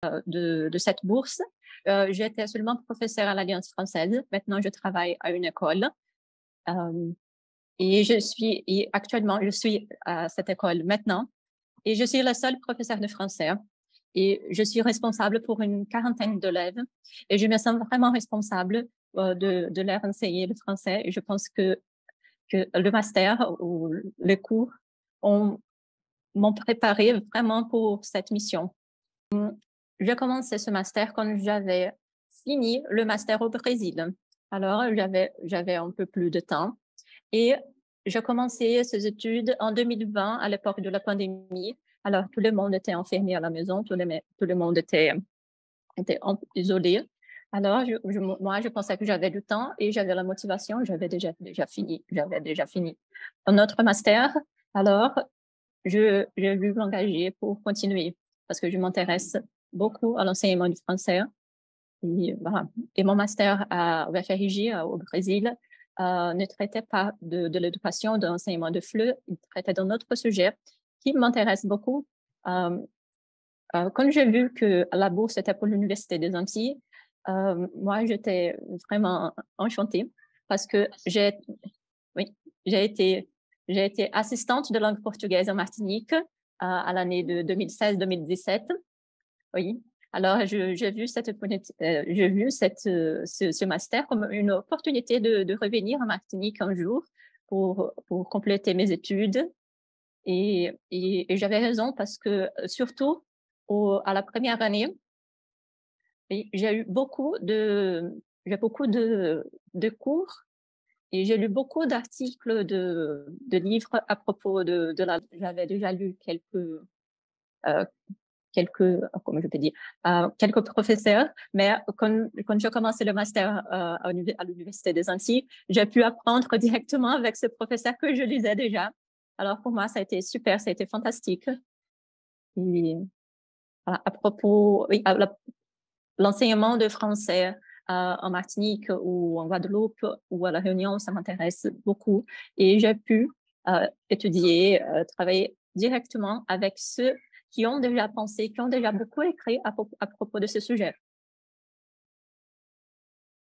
de cette bourse. J'étais seulement professeure à l'Alliance française. Maintenant, je travaille à une école. Euh, et actuellement, je suis à cette école maintenant. Et je suis la seule professeure de français. Et je suis responsable pour une quarantaine d'élèves. Et je me sens vraiment responsable de leur enseigner le français. Et je pense que le master ou le cours m'ont préparé vraiment pour cette mission. J'ai commencé ce master quand j'avais fini le master au Brésil. Alors, j'avais un peu plus de temps. Et j'ai commencé ces études en 2020, à l'époque de la pandémie. Alors, tout le monde était enfermé à la maison, tout le monde était isolé. Alors, moi, je pensais que j'avais du temps et j'avais la motivation. J'avais déjà fini un autre master. Alors, j'ai voulu m'engager pour continuer parce que je m'intéresse beaucoup à l'enseignement du français. Et, voilà. Et mon master au FRJ au Brésil ne traitait pas de l'éducation, de l'enseignement de FLE, il traitait d'un autre sujet qui m'intéresse beaucoup. Quand j'ai vu que la bourse était pour l'Université des Antilles, moi, j'étais vraiment enchantée parce que oui, j'ai été, j'ai été assistante de langue portugaise en Martinique à l'année de 2016-2017. Oui. Alors, j'ai vu ce master comme une opportunité de revenir en Martinique un jour pour compléter mes études. Et j'avais raison parce que surtout à la première année, j'ai beaucoup de cours et j'ai lu beaucoup d'articles, de livres à propos j'avais déjà lu euh, comment je peux dire, quelques professeurs, mais quand j'ai commencé le master à l'Université des Antilles, j'ai pu apprendre directement avec ce professeur que je lisais déjà. Alors pour moi, ça a été super, ça a été fantastique. Et à propos, oui, l'enseignement de français en Martinique ou en Guadeloupe ou à La Réunion, ça m'intéresse beaucoup. Et j'ai pu étudier, travailler directement avec ceux qui ont déjà pensé, qui ont déjà beaucoup écrit à propos de ce sujet.